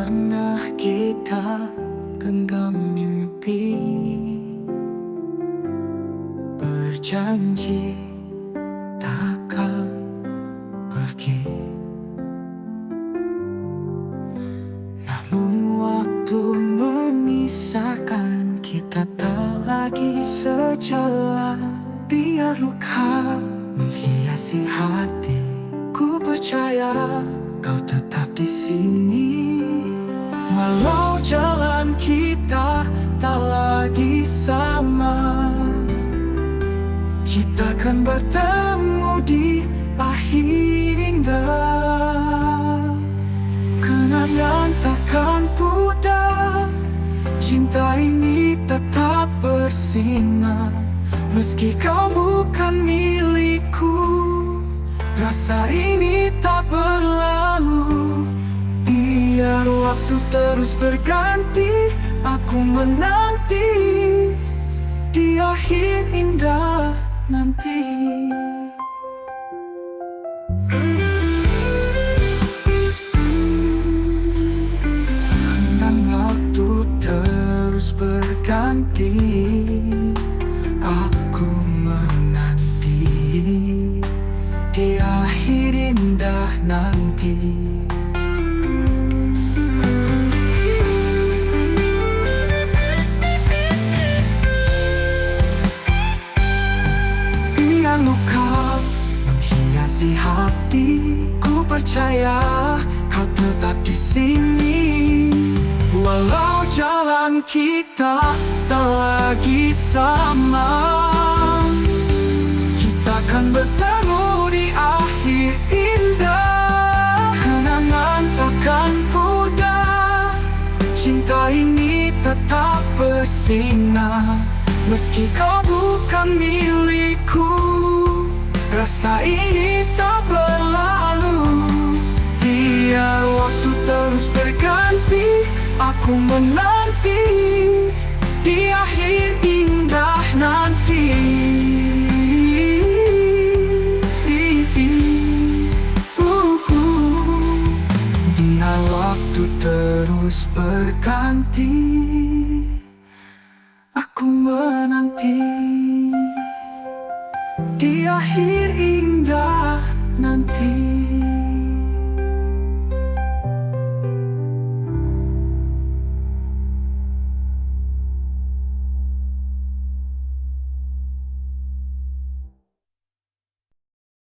Pernah kita genggam mimpi, berjanji takkan pergi. Namun waktu memisahkan kita tak lagi sejalan. Biar luka menghiasi hati, ku percaya kau tetap di sini. Walau jalan kita tak lagi sama, kita akan bertemu di akhir indah. Kenangan takkan pudar, cinta ini tetap bersinar. Meski kau bukan milikku, rasa ini tak berlalu. Biar waktu terus berganti, aku menanti di akhir indah nanti. Karena waktu terus berganti, aku menanti di akhir indah nanti. Biar luka menghiasi hati, ku percaya kau tetap di sini. Walau jalan kita tak lagi sama, kita akan bertemu di akhir indah. Kenangan takkan pudar, cinta ini tetap bersinar. Meski kau bukan milikku, rasa ini tak berlalu. Biar waktu terus berganti, aku menanti di akhir indah nanti. Biar waktu terus berganti, aku menanti di akhir indah.